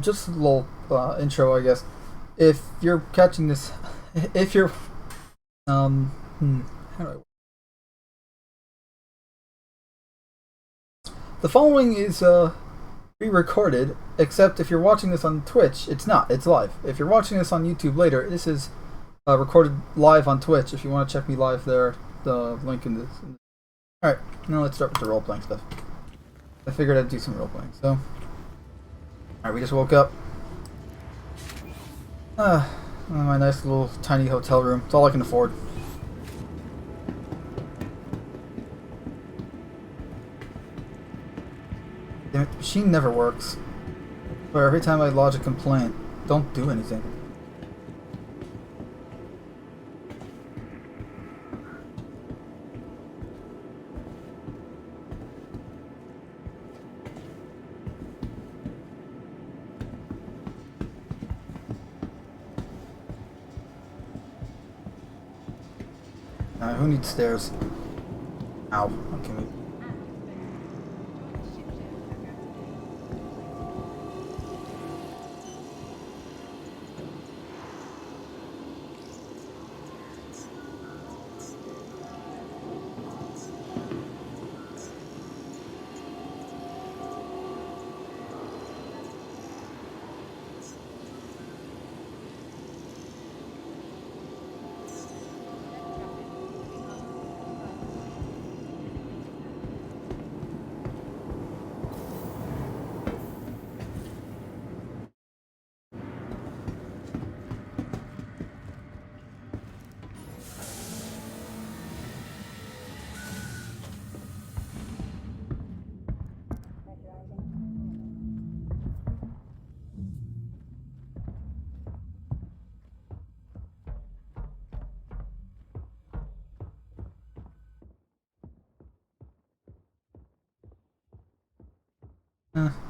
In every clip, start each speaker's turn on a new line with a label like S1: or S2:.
S1: Just a little intro, I guess. If you're catching this, if you're, how do the following is pre-recorded, except if you're watching this on Twitch, it's not. It's live. If you're watching this on YouTube later, this is recorded live on Twitch. If you want to check me live there, the link in this. All right, now let's start with the role-playing stuff. I figured I'd do some role-playing. So, all right, we just woke up. My nice little tiny hotel room. It's all I can afford. Damn it, the machine never works. But every time I lodge a complaint, don't do anything. Who needs stairs? Ow. Okay, maybe.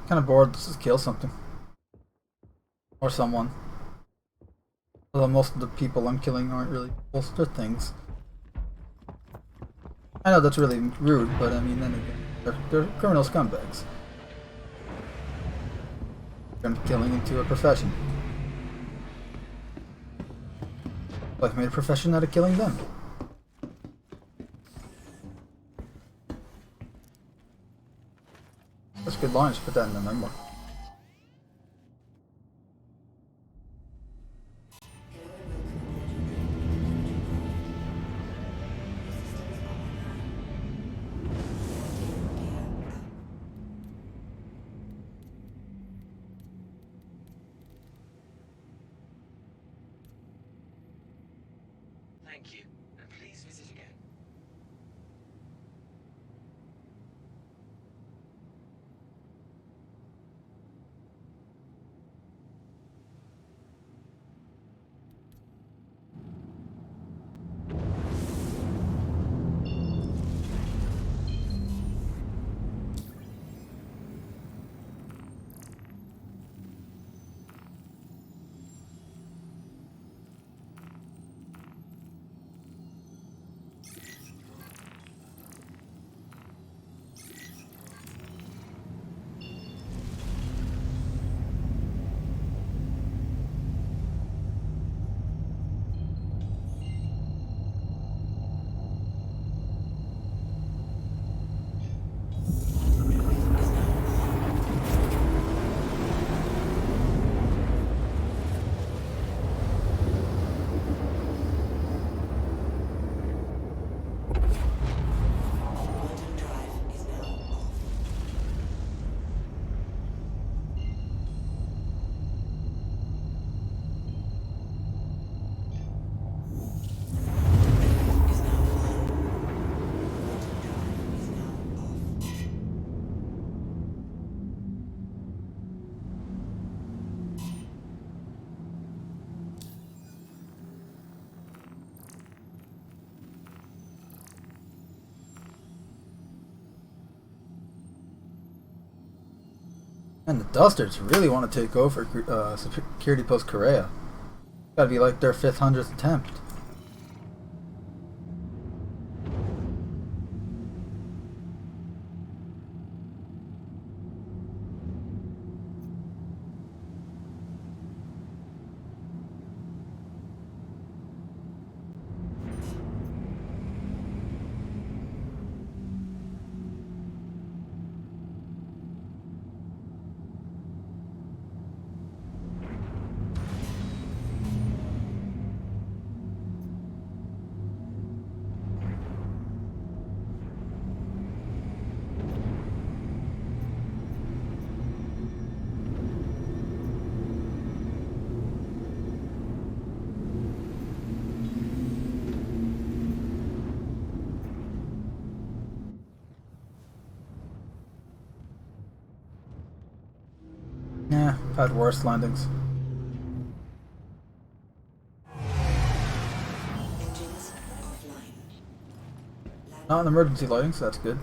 S1: Kind of bored. Let's just kill something. Or someone. Although most of the people I'm killing aren't really people, they're things. I know that's really rude, but I mean, then again, they're criminal scumbags. Turned killing into a profession. I've made a profession out of killing them. That's a good line. Just put that in the memoir.
S2: Thank you, and please visit again.
S1: And the Dusters really want to take over Security Post Korea. Gotta be like their 500th attempt. I've had worse landings.
S2: Engines offline.
S1: Not an emergency lighting, so that's good.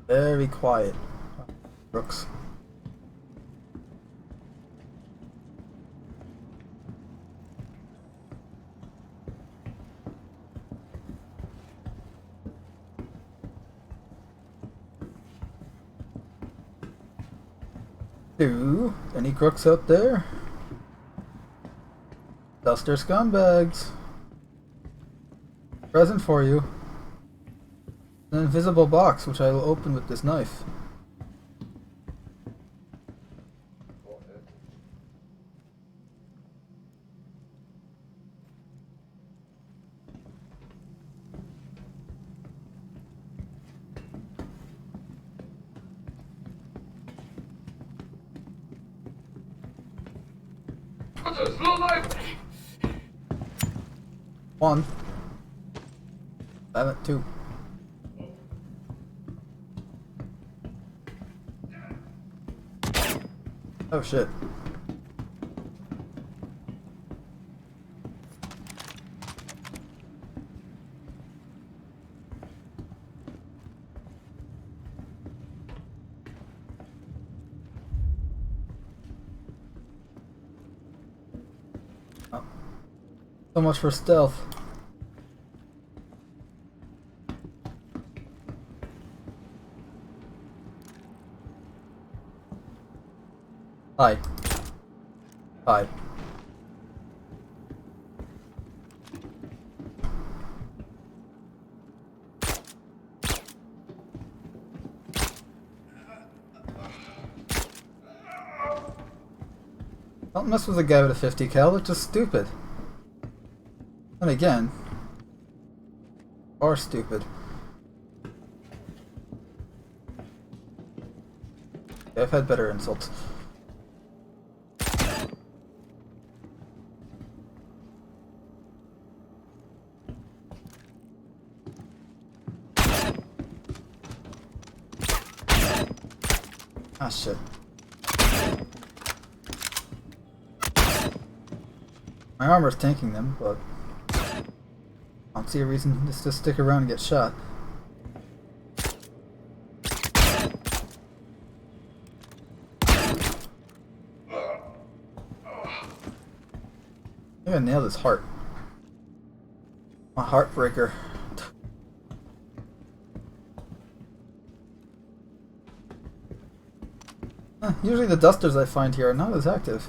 S1: Very quiet. Brooks. Ooh, any crooks out there? Duster scumbags. Present for you. An invisible box, which I will open with this knife. One. Damn it, two. Oh shit. Oh. So much for stealth. Hi. Hi. Don't mess with a guy with a 50 cal, it's just stupid. And again, are stupid. Yeah, I've had better insults. Ah, shit. My armor's tanking them, but I don't see a reason just to stick around and get shot. I think I nailed his heart. My heartbreaker. Usually the dusters I find here are not as active.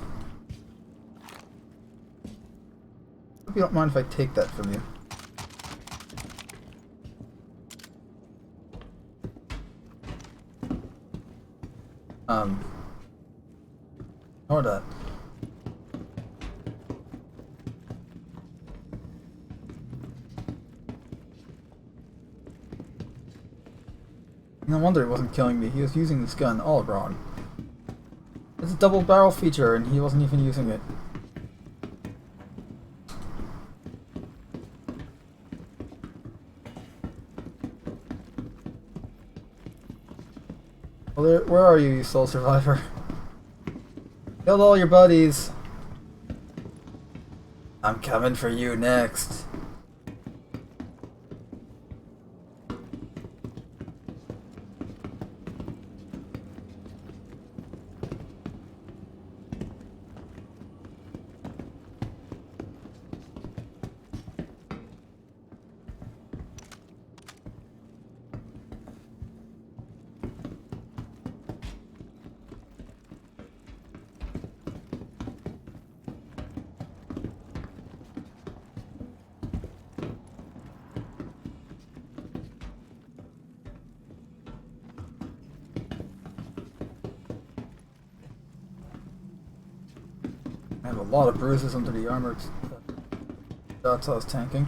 S1: Hope you don't mind if I take that from you. Ignore that. No wonder he wasn't killing me. He was using this gun all wrong. It's a double barrel feature and he wasn't even using it. Well, where are you, you soul survivor? Killed all your buddies. I'm coming for you next. I have a lot of bruises under the armor. That's how I was tanking.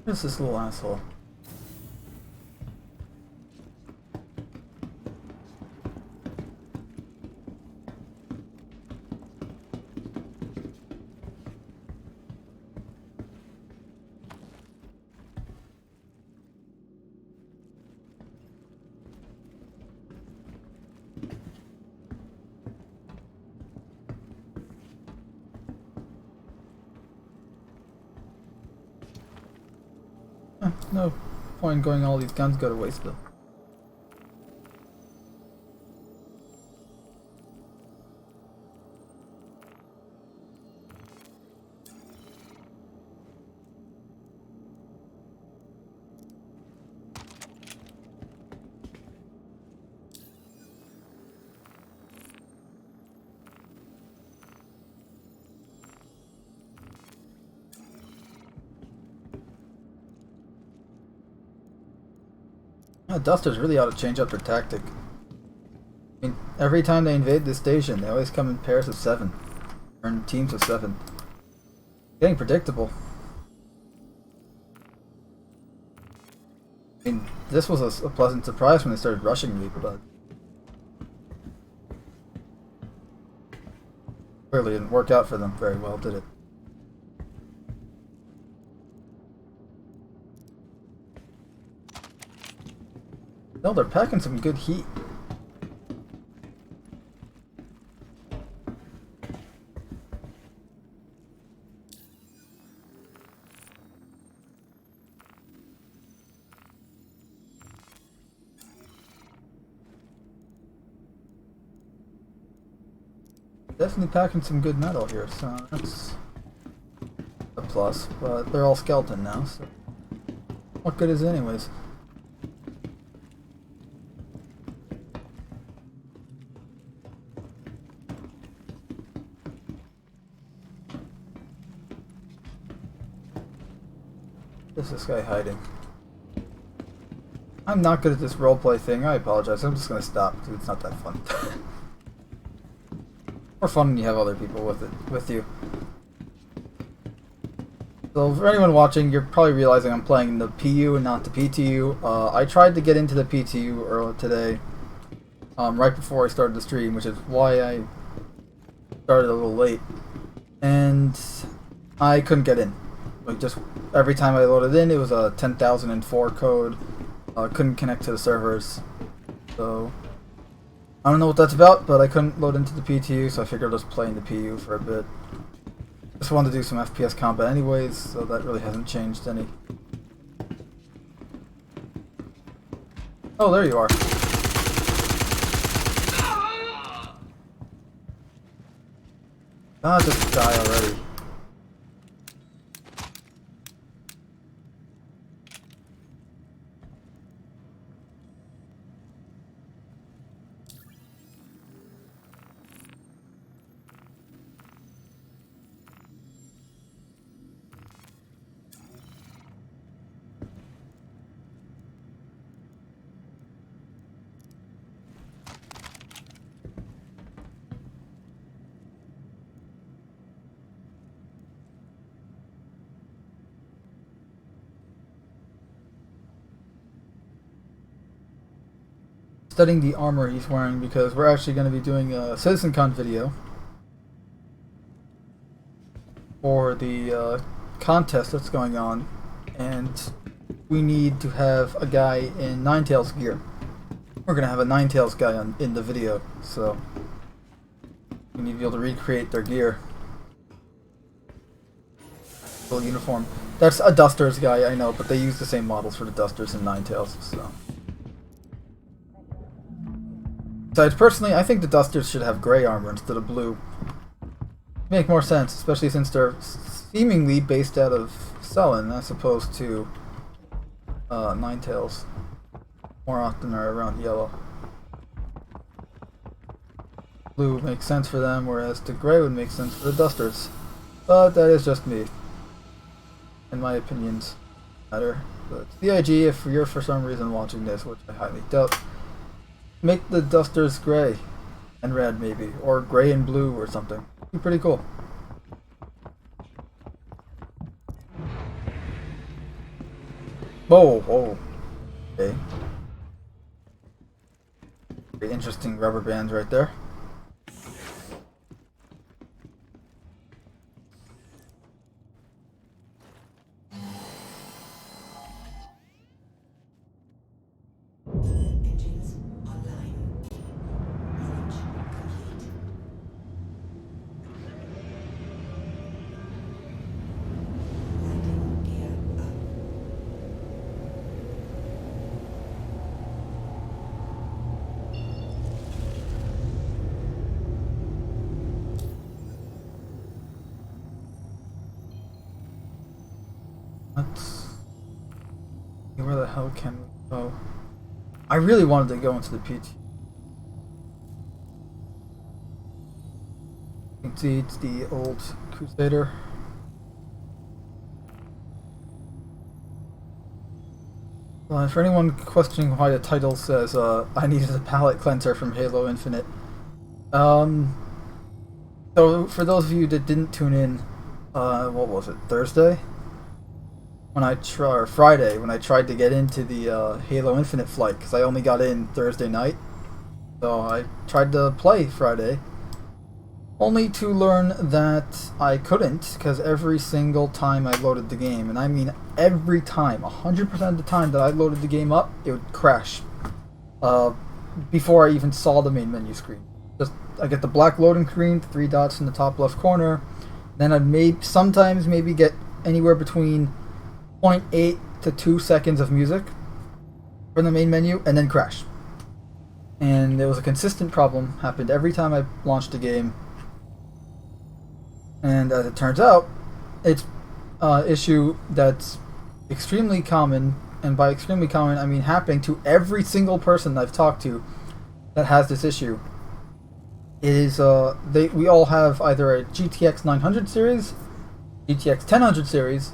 S1: Who's this little asshole? No point in going all these guns go to waste though. Dusters really ought to change up their tactic. I mean, every time they invade this station, they always come in pairs of 7. Or in teams of 7. Getting predictable. I mean, this was a pleasant surprise when they started rushing me, but clearly didn't work out for them very well, did it? No, they're packing some good heat. Definitely packing some good metal here, so that's a plus. But they're all skeleton now, so what good is it anyways? Where's this guy hiding? I'm not good at this roleplay thing, I apologize. I'm just gonna stop because it's not that fun. More fun when you have other people with you. So for anyone watching, you're probably realizing I'm playing the PU and not the PTU. I tried to get into the PTU earlier today, right before I started the stream, which is why I started a little late. And I couldn't get in. Like, just every time I loaded in, it was a 10,004 code. Couldn't connect to the servers. So I don't know what that's about, but I couldn't load into the PTU, so I figured I'll just play in the PU for a bit. Just wanted to do some FPS combat anyways, so that really hasn't changed any. Oh, there you are. Ah, just die already. Studying the armor he's wearing because we're actually going to be doing a CitizenCon video for the contest that's going on, and we need to have a guy in Ninetales gear. We're going to have a Ninetales guy in the video, so we need to be able to recreate their gear. Full uniform. That's a Dusters guy, I know, but they use the same models for the Dusters and Ninetales, so. Besides, personally, I think the Dusters should have gray armor instead of blue. Make more sense, especially since they're seemingly based out of Sullen as opposed to Ninetales. More often are around yellow. Blue makes sense for them, whereas the gray would make sense for the Dusters. But that is just me. In my opinions. matter. But CIG, if you're for some reason watching this, which I highly doubt, make the dusters gray and red maybe, or gray and blue or something. Be pretty cool. Whoa, whoa. Okay. Very interesting rubber bands right there.
S2: Engines online. Launch complete. Landing gear up.
S1: Let's see, where the hell can we go? I really wanted to go into the PT. You can see it's the old Crusader. For anyone questioning why the title says I needed a palate cleanser from Halo Infinite. So for those of you that didn't tune in, what was it, Thursday? Or Friday, when I tried to get into the Halo Infinite flight, because I only got in Thursday night. So I tried to play Friday, only to learn that I couldn't, because every single time I loaded the game, and I mean every time, 100% of the time that I loaded the game up, it would crash. Before I even saw the main menu screen. Just, I get the black loading screen, 3 dots in the top left corner, then I'd sometimes maybe get anywhere between 0.8 to 2 seconds of music from the main menu, and then crash. And there was a consistent problem, happened every time I launched the game. And as it turns out, it's an issue that's extremely common, and by extremely common I mean happening to every single person I've talked to that has this issue. It is we all have either a GTX 900 series, GTX 1000 series,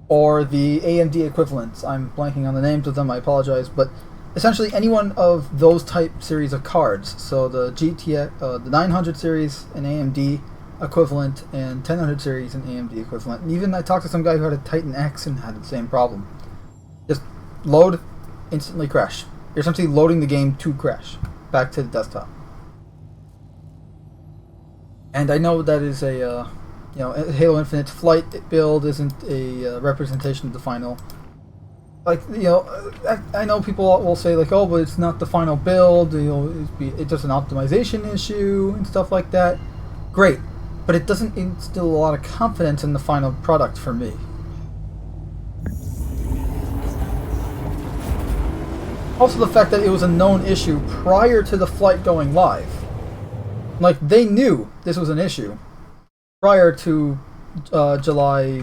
S1: or the AMD equivalents. I'm blanking on the names of them, I apologize, but essentially any one of those type series of cards. So the GTX, the 900 series, an AMD equivalent, and 1000 series, an AMD equivalent. And even I talked to some guy who had a Titan X and had the same problem. Just load, instantly crash. You're essentially loading the game to crash back to the desktop. And I know that is a Halo Infinite's flight build isn't a representation of the final. Like, I know people will say like, oh, but it's not the final build. It's just an optimization issue and stuff like that. Great, but it doesn't instill a lot of confidence in the final product for me. Also, the fact that it was a known issue prior to the flight going live. Like, they knew this was an issue prior to July,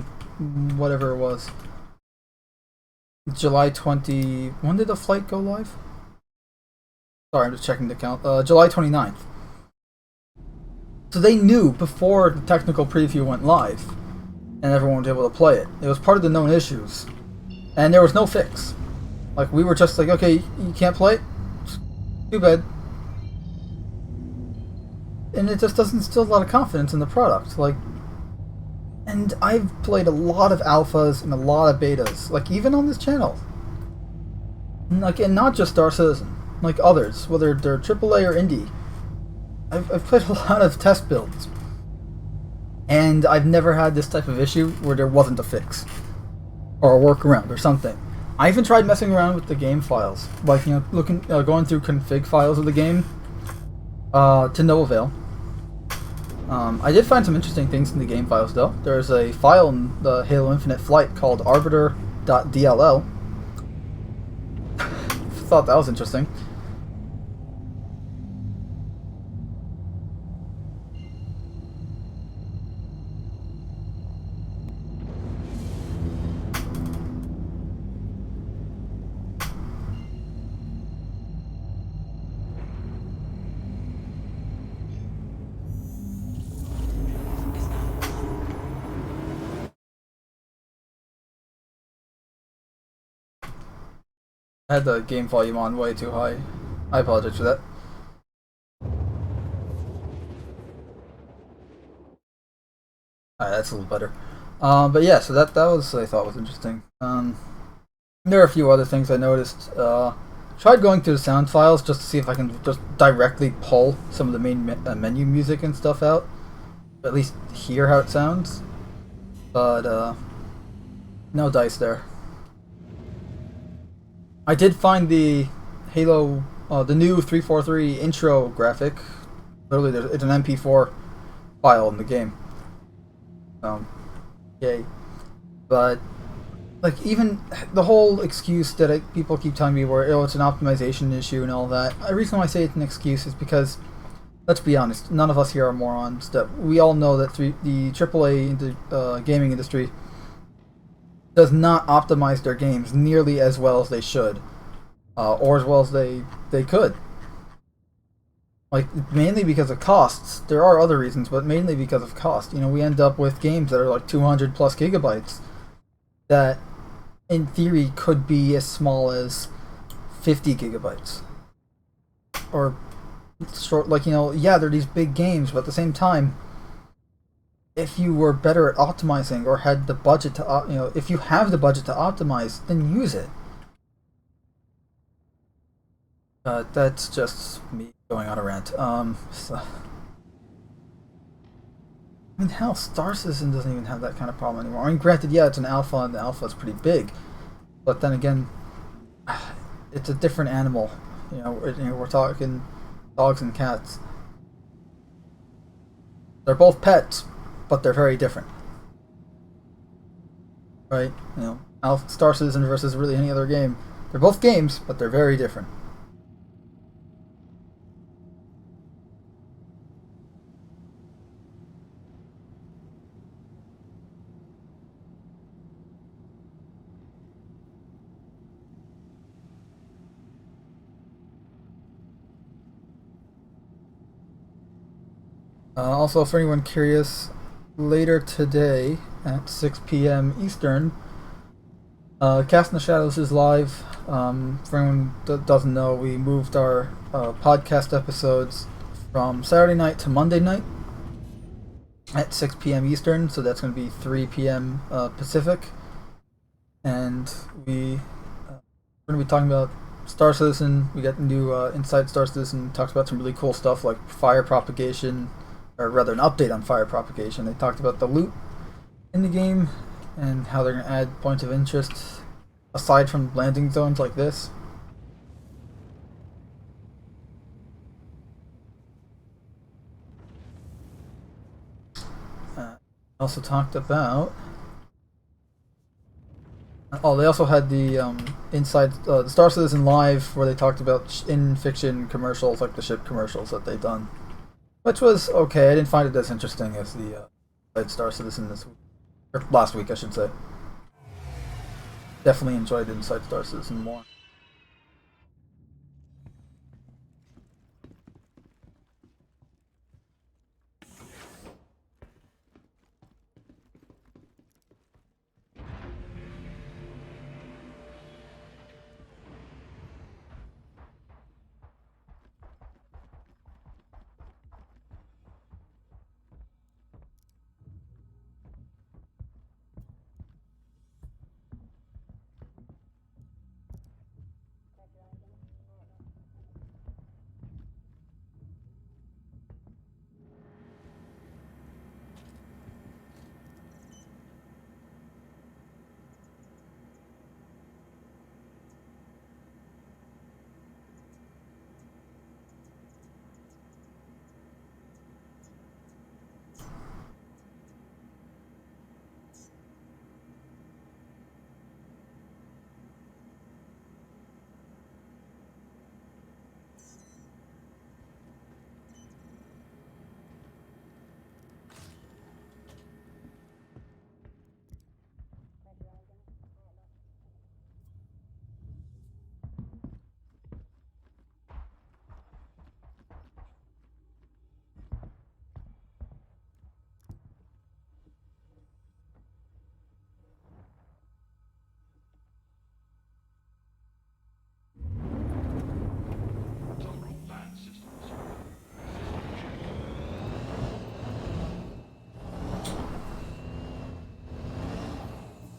S1: whatever it was. July 20... When did the flight go live? Sorry, I'm just checking the count. July 29th. So they knew before the technical preview went live, and everyone was able to play it. It was part of the known issues. And there was no fix. Like, we were just like, okay, you can't play it? Too bad. And it just doesn't instill a lot of confidence in the product. Like, and I've played a lot of alphas and a lot of betas, like even on this channel. Like, and not just Star Citizen, like others, whether they're AAA or indie. I've played a lot of test builds, and I've never had this type of issue where there wasn't a fix or a workaround or something. I even tried messing around with the game files, like going through config files of the game, to no avail. I did find some interesting things in the game files, though. There's a file in the Halo Infinite flight called arbiter.dll. Thought that was interesting. I had the game volume on way too high. I apologize for that. Alright, that's a little better. But yeah, so that was I thought was interesting. There are a few other things I noticed. Tried going through the sound files just to see if I can just directly pull some of the main menu music and stuff out, or at least hear how it sounds. But no dice there. I did find the Halo, the new 343 intro graphic. Literally, it's an MP4 file in the game. Yay. But like even the whole excuse that people keep telling me where it's an optimization issue and all that. The reason why I say it's an excuse is because, let's be honest, none of us here are morons. That we all know that the AAA gaming industry does not optimize their games nearly as well as they should, or as well as they could. Like, mainly because of costs. There are other reasons, but mainly because of cost. You know, we end up with games that are like 200 plus gigabytes that, in theory, could be as small as 50 gigabytes. Or short, like, you know, yeah, they're these big games, but at the same time, if you were better at optimizing or had the budget to, you know, if you have the budget to optimize, then use it. That's just me going on a rant. So, I mean, hell, Star Citizen doesn't even have that kind of problem anymore. I mean, granted, yeah, it's an alpha, and the alpha is pretty big, but then again, it's a different animal. You know, we're talking dogs and cats. They're both pets, but they're very different, right? You know, Star Citizen versus really any other game. They're both games, but they're very different. Also, for anyone curious, later today at 6 p.m. Eastern, Cast in the Shadows is live. For anyone that doesn't know, we moved our podcast episodes from Saturday night to Monday night at 6 p.m. Eastern, so that's going to be 3 p.m. Pacific. And we're going to be talking about Star Citizen. We got new Inside Star Citizen, talks about some really cool stuff like fire propagation, or rather an update on fire propagation. They talked about the loot in the game and how they're going to add points of interest aside from landing zones like this. Also talked about... Oh, they also had the inside the Star Citizen Live, where they talked about in-fiction commercials, like the ship commercials that they've done. Which was okay. I didn't find it as interesting as the Star Citizen this week. Or last week, I should say. Definitely enjoyed Inside Star Citizen more.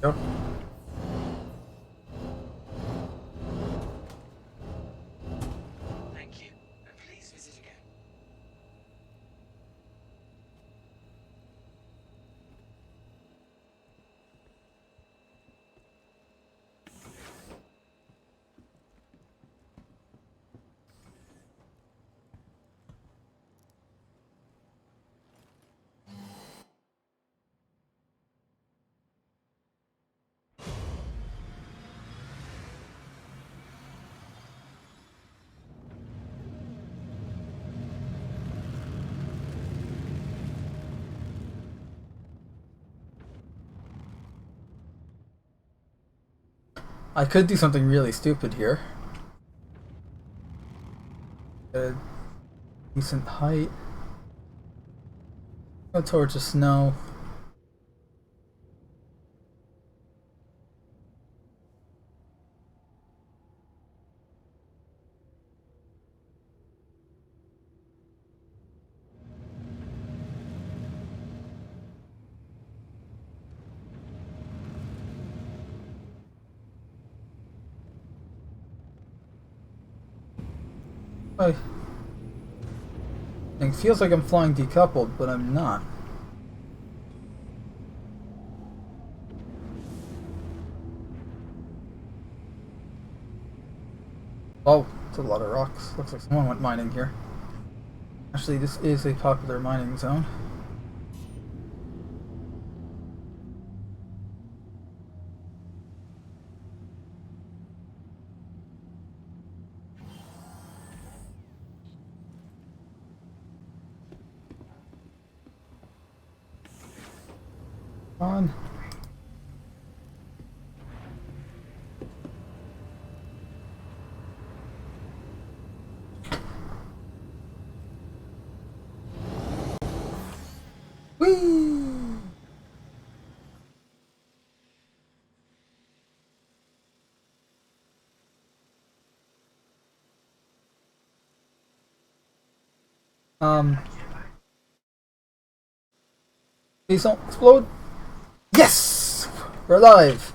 S1: Go.
S2: Thank you. Please visit again.
S1: I could do something really stupid here. A decent height. Go towards the snow. It feels like I'm flying decoupled, but I'm not. Oh, it's a lot of rocks. Looks like someone went mining here. Actually, this is a popular mining zone. On. Whee! Please don't explode. Yes! We're alive!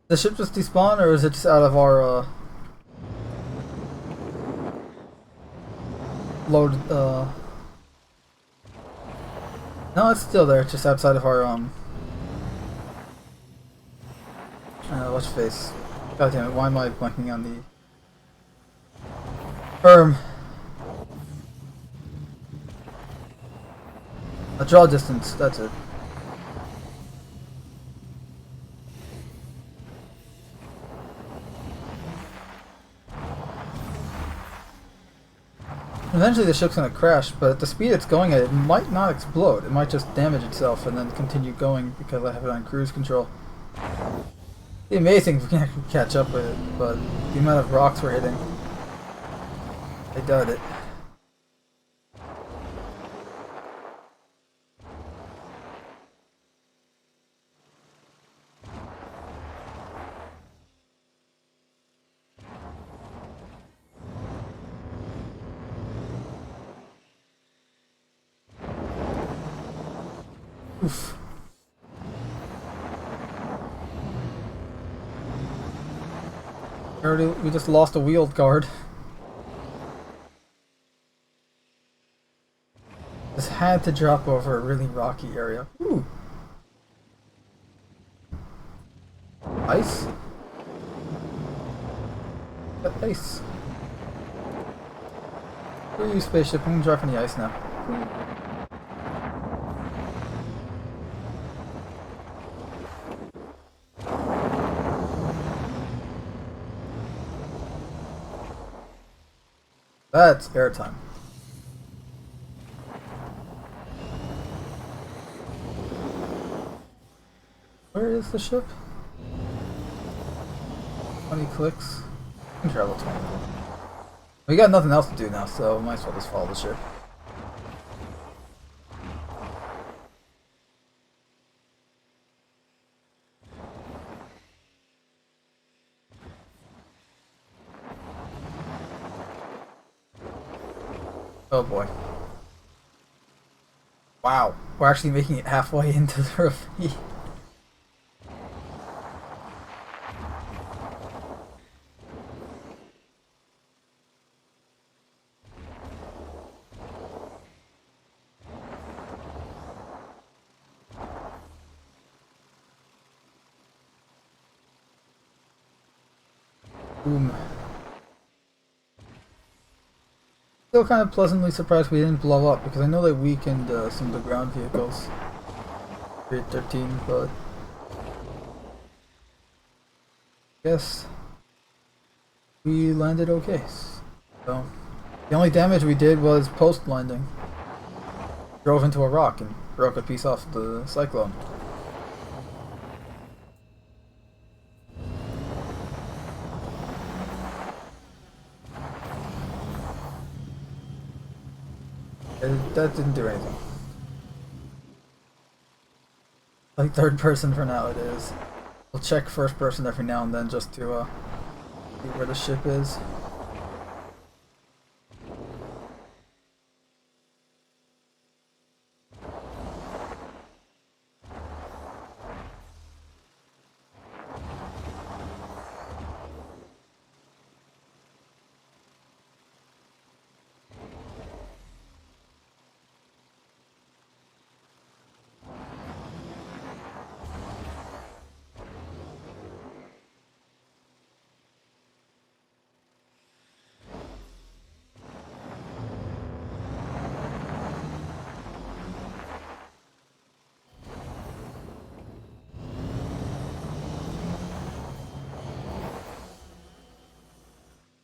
S1: The ship just despawned, or is it just out of our, load, No, it's still there, it's just outside of our, what's face? God damn it, why am I blanking on the... A draw distance, that's it. Eventually the ship's gonna crash, but at the speed it's going at, it might not explode. It might just damage itself and then continue going because I have it on cruise control. It'd be amazing if we can actually catch up with it, but the amount of rocks we're hitting, I doubt it. Oof. We just lost a wheeled guard. Just had to drop over a really rocky area. Ooh. Ice? Got ice. Where are you, spaceship? I'm gonna drop on the ice now. That's airtime. Where is the ship? 20 clicks. I can travel 20. We got nothing else to do now, so might as well just follow the ship. Oh boy. Wow, we're actually making it halfway into the ravine. Boom. Still kind of pleasantly surprised we didn't blow up because I know they weakened some of the ground vehicles. 13, but guess we landed okay. So the only damage we did was post landing. Drove into a rock and broke a piece off the cyclone. That didn't do anything. Like third person for now it is. We'll check first person every now and then just to see where the ship is.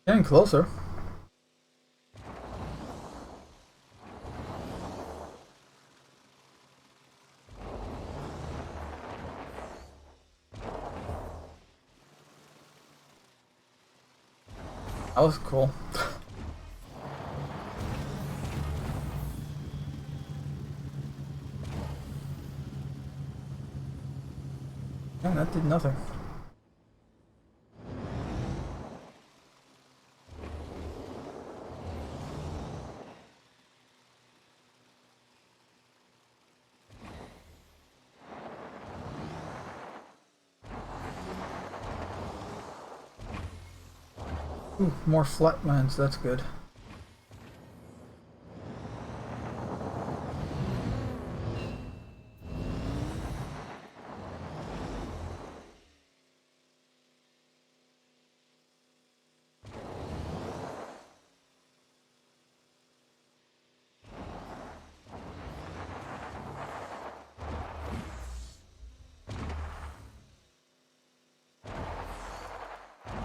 S1: Getting closer. That was cool. Man, that did nothing. Ooh, more flatlands, that's good.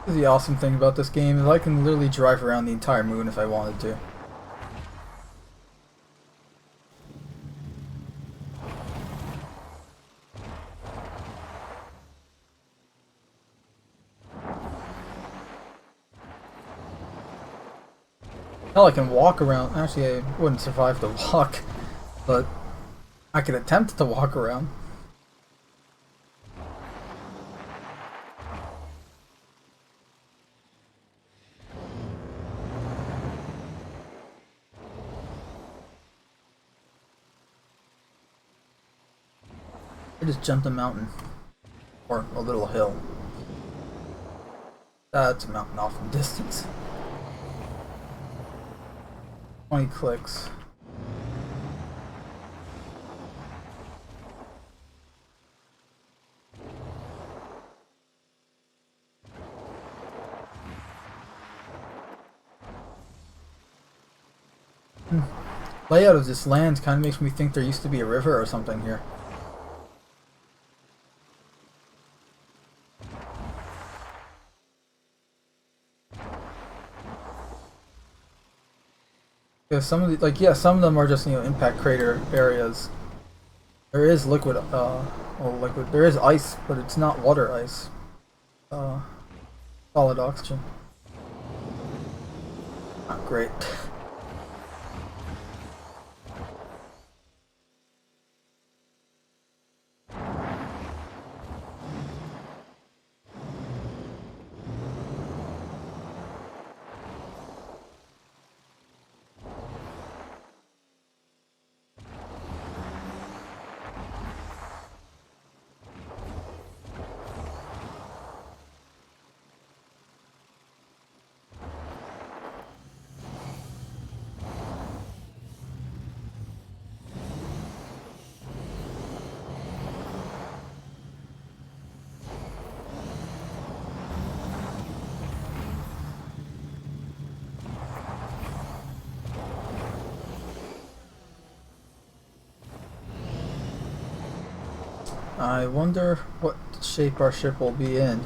S1: The awesome thing about this game is I can literally drive around the entire moon if I wanted to. Hell, I can walk around. Actually, I wouldn't survive the walk, but I could attempt to walk around. I just jumped a mountain. Or a little hill. That's a mountain off in distance. 20 clicks. Layout of this land kind of makes me think there used to be a river or something here. Because some of the, like, yeah, some of them are just, you know, impact crater areas. There is liquid, there is ice, but it's not water ice. Solid oxygen. Not great. I wonder what shape our ship will be in.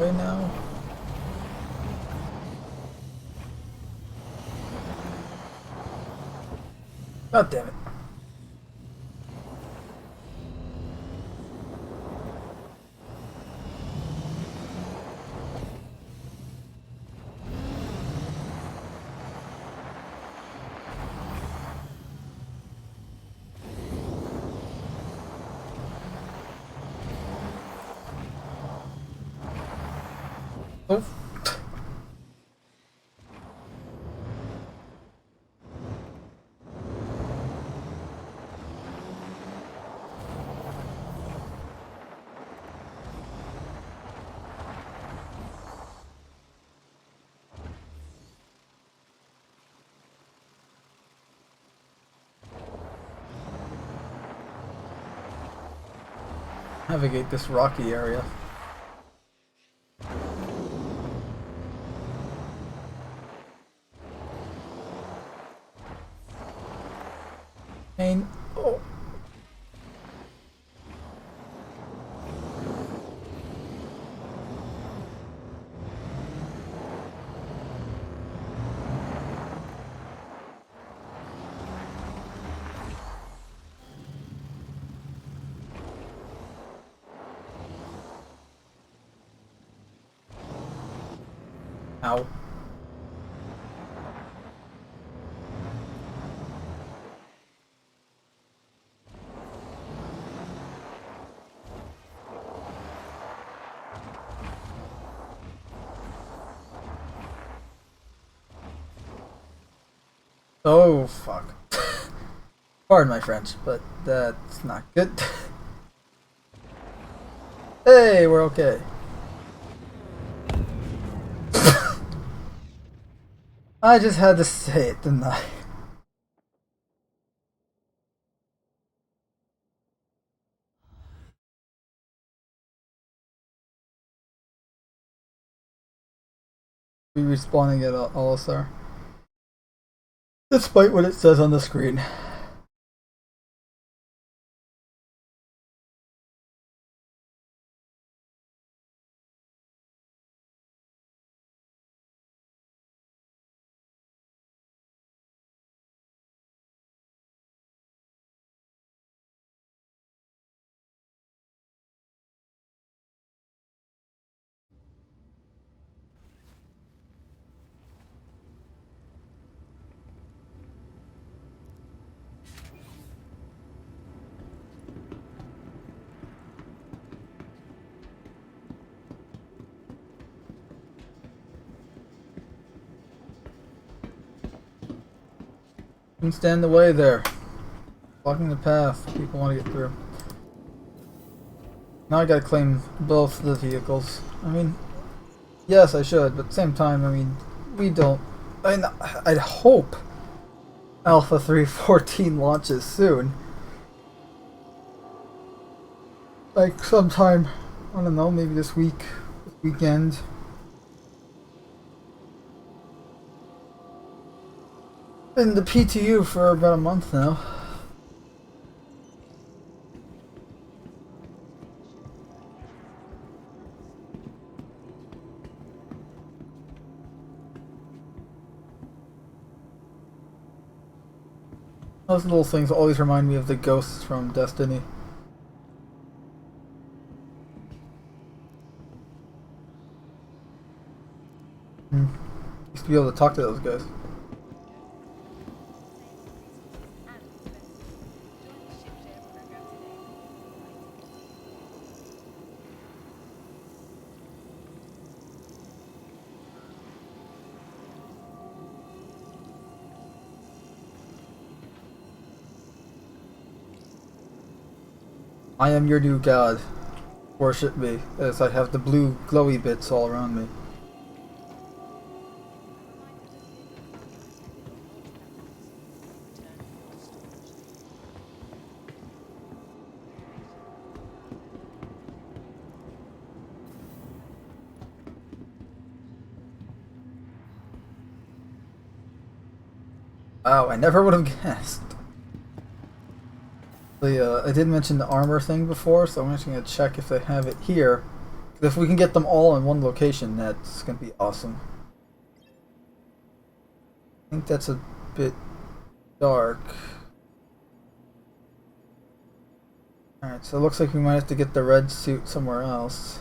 S1: Right now. God damn it. Oh. Navigate this rocky area. And oh. Ow. Oh, fuck. Pardon my French, but that's not good. Hey, we're okay. I just had to say it, didn't I? Be respawning at All-Star. Despite what it says on the screen. Don't stand in the way there. Blocking the path. People want to get through. Now I gotta claim both the vehicles. I mean, yes, I should, but at the same time, I mean, we don't. I mean, I'd hope Alpha 314 launches soon. Like sometime, I don't know, maybe this weekend. Been the PTU for about a month now. Those little things always remind me of the ghosts from Destiny. Used to be able to talk to those guys. I am your new god. Worship me, as I have the blue glowy bits all around me. Wow, I never would have guessed. I did mention the armor thing before, so I'm actually going to check if they have it here. If we can get them all in one location, that's going to be awesome. I think that's a bit dark. Alright, so it looks like we might have to get the red suit somewhere else.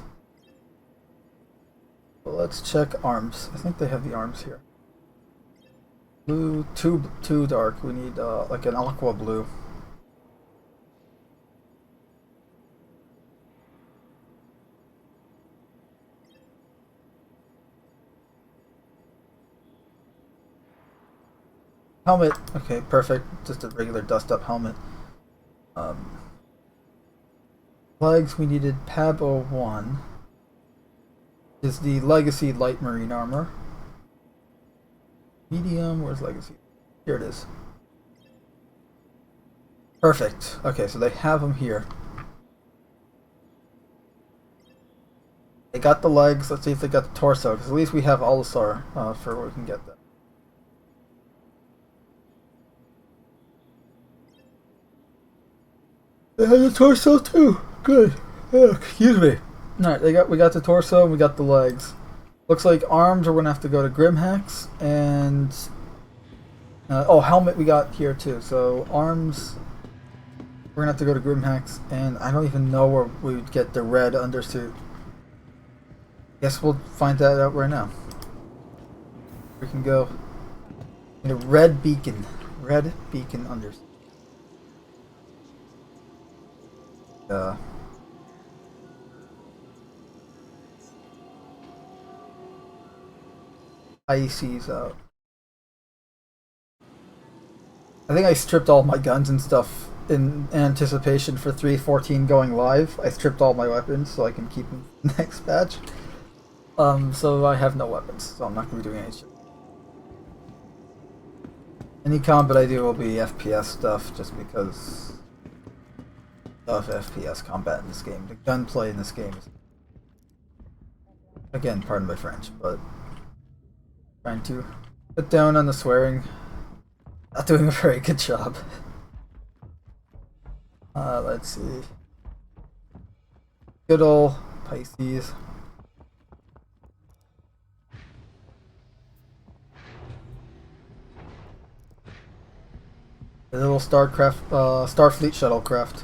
S1: But let's check arms. I think they have the arms here. Blue, too dark. We need like an aqua blue. Helmet. Okay, perfect. Just a regular dust-up helmet. Legs, we needed PAB 01. Is the Legacy Light Marine Armor. Medium, where's Legacy? Here it is. Perfect. Okay, so they have them here. They got the legs. Let's see if they got the torso, because at least we have Olisar for where we can get that. They have the torso too. Good. Oh, excuse me. Alright, we got the torso and we got the legs. Looks like arms we're gonna have to go to Grimhex and oh, helmet we got here too. So arms we're gonna have to go to Grimhex, and I don't even know where we would get the red undersuit. Guess we'll find that out right now. We can go in a red beacon undersuit. IC's out. I think I stripped all my guns and stuff in anticipation for 3.14 going live. I stripped all my weapons so I can keep them next batch. So I have no weapons, so I'm not going to be doing any shit. Any combat I do will be FPS stuff, just because of FPS combat in this game. The gunplay in this game is, again, pardon my French, but trying to put down on the swearing. Not doing a very good job. Let's see. Good ol' Pisces. The little Starfleet shuttlecraft.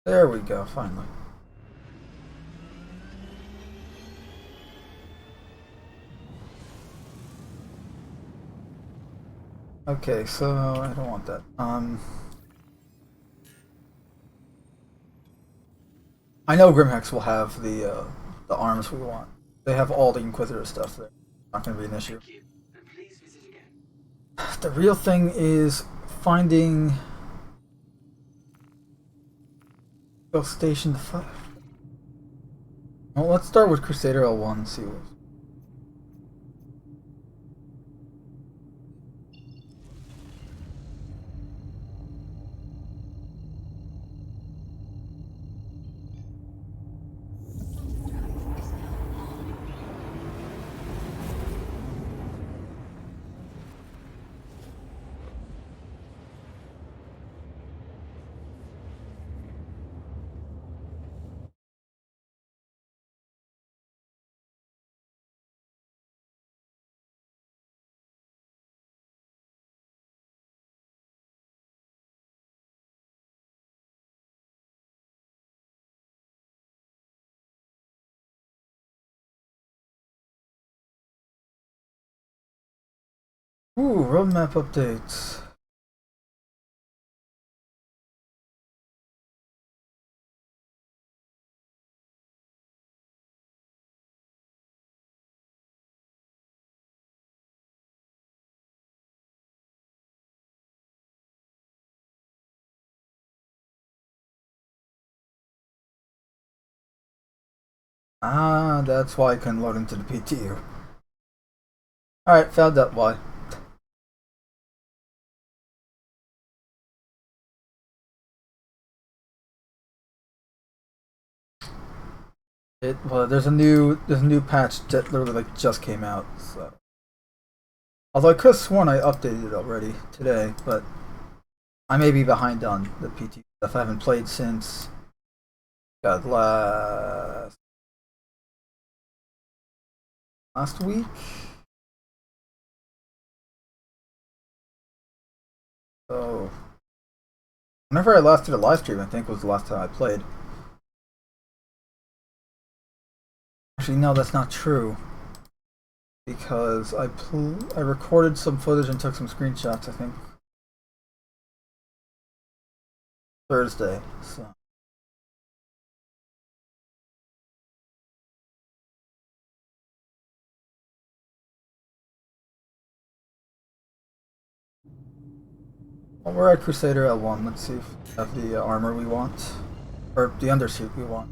S1: There we go, finally. Okay, so I don't want that. I know Grimhex will have the arms we want. They have all the Inquisitor stuff there. Not gonna be an issue.
S2: Thank you, and please visit again.
S1: The real thing is finding station to 5. Well, let's start with Crusader L1 and see what. Ooh, roadmap updates. Ah, that's why I couldn't log into the PTU. Alright, found out why. There's a new patch that literally like just came out. So, although I could have sworn I updated it already today, but I may be behind on the PT stuff. I haven't played since last week. So whenever I last did a live stream, I think was the last time I played. Actually, no, that's not true. Because I recorded some footage and took some screenshots, I think, Thursday. So. Well, we're at Crusader L1. Let's see if we have the armor we want. Or the undersuit we want.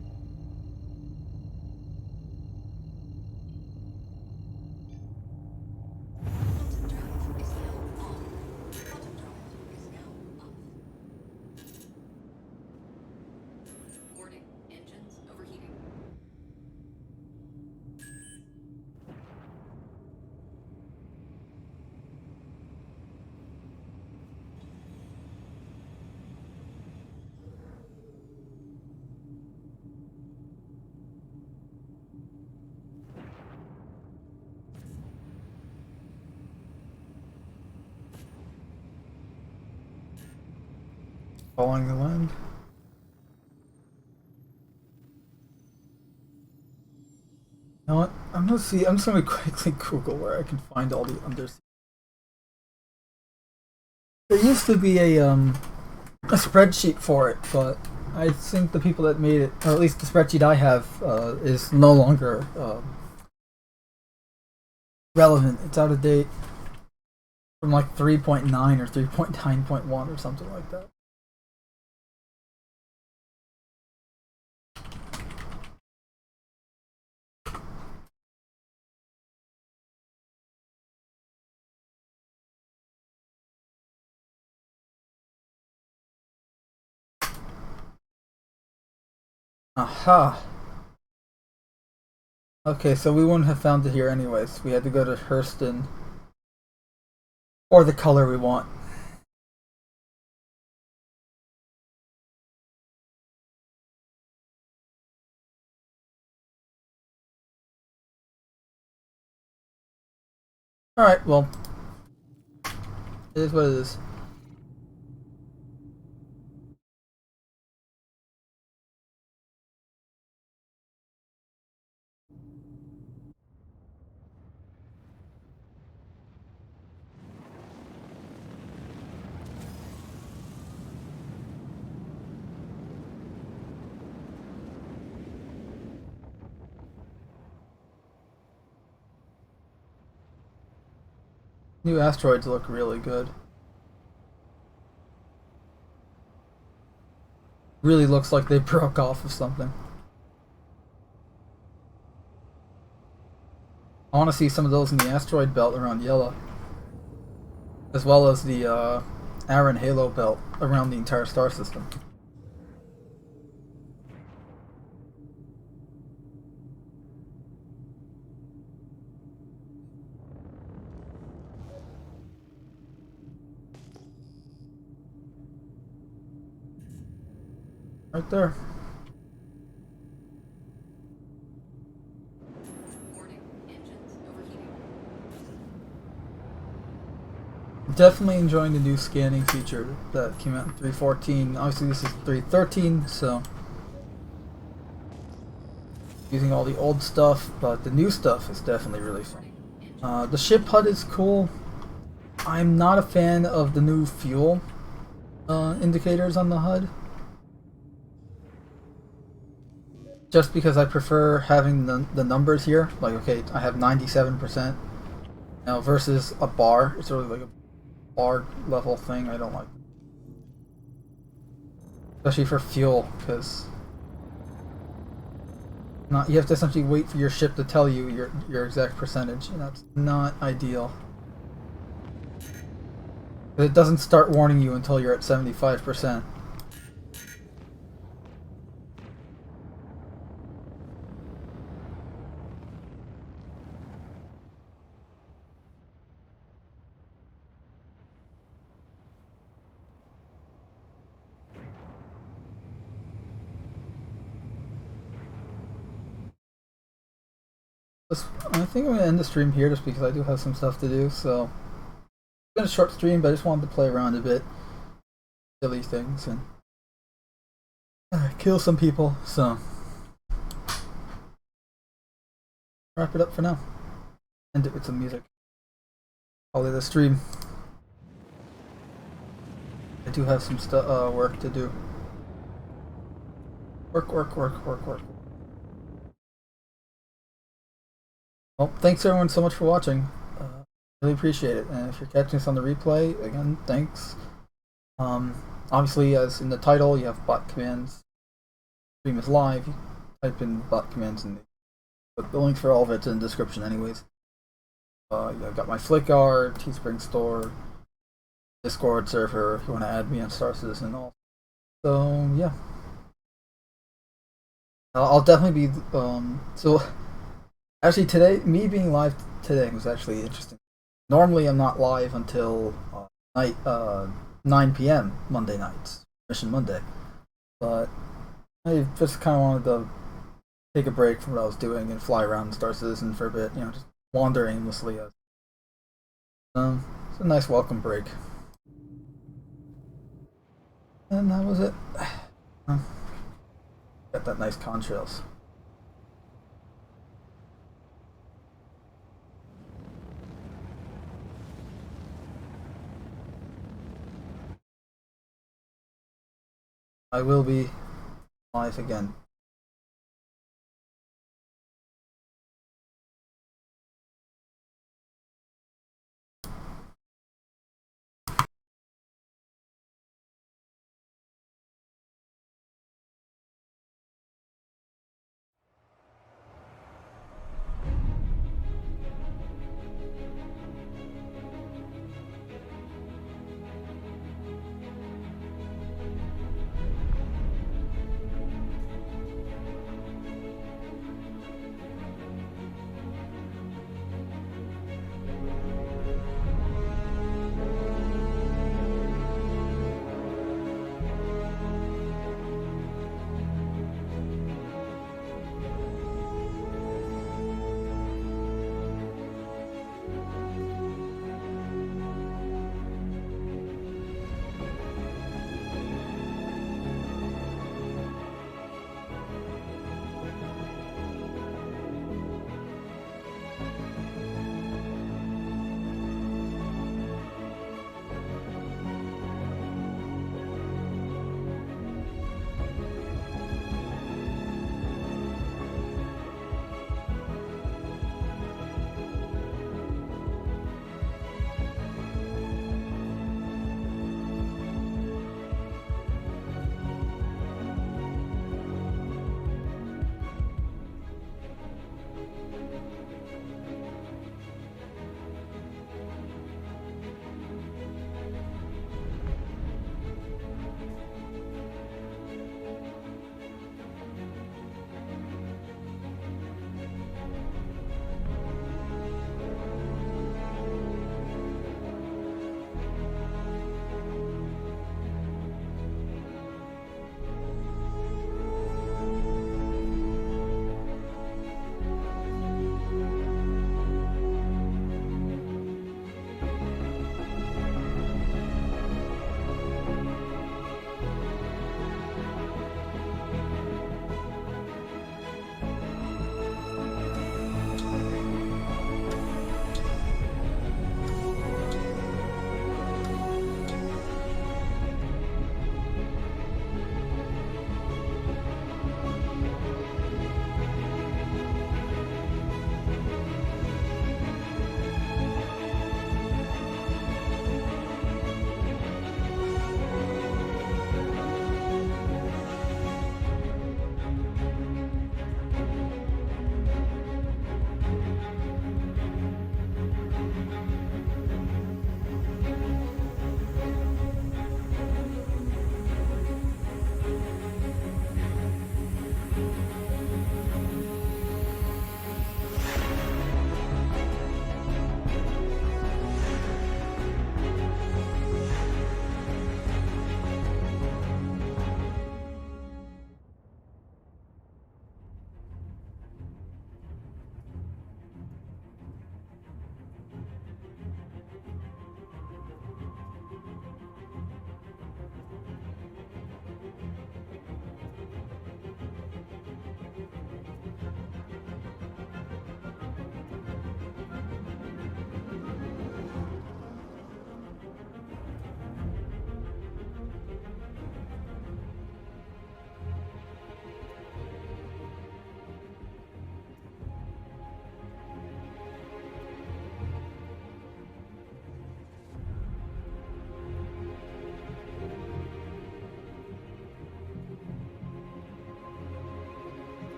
S1: Following the land. You know what? I'm just gonna quickly Google where I can find all the undersea. There used to be a spreadsheet for it, but I think the people that made it, or at least the spreadsheet I have, is no longer relevant. It's out of date from like 3.9 or 3.9.1 or something like that. Aha! Okay, so we wouldn't have found it here anyways. We had to go to Hurston. Or the color we want. Alright, well. It is what it is. New asteroids look really good. Really looks like they broke off of something. I want to see some of those in the asteroid belt around Yellow. As well as the Aaron Halo belt around the entire star system. Right there. Definitely enjoying the new scanning feature that came out in 3.14. Obviously this is 3.13, so using all the old stuff, but the new stuff is definitely really fun. The ship HUD is cool. I'm not a fan of the new fuel indicators on the HUD. Just because I prefer having the numbers here. Like, okay, I have 97%. Now versus a bar. It's really like a bar level thing. I don't like it. Especially for fuel, because you have to essentially wait for your ship to tell you your exact percentage, and that's not ideal. It doesn't start warning you until you're at 75%. I think I'm gonna end the stream here just because I do have some stuff to do. So it's been a short stream, but I just wanted to play around a bit, silly things, and kill some people. So wrap it up for now. End it with some music. Call it a stream. I do have some work to do. Work. Well, thanks everyone so much for watching. Really appreciate it. And if you're catching us on the replay, again, thanks. Obviously, as in the title, you have bot commands. Stream is live. You type in bot commands and put the links for all of it's in the description, anyways. I've got my Flickr, Teespring store, Discord server. If you want to add me on Star Citizen and all. So yeah, I'll definitely be. So actually, today, me being live today was actually interesting. Normally, I'm not live until 9 p.m. Monday nights, Mission Monday. But I just kind of wanted to take a break from what I was doing and fly around Star Citizen for a bit. Just wander aimlessly. It's a nice welcome break. And that was it. Got that nice contrails. I will be live again.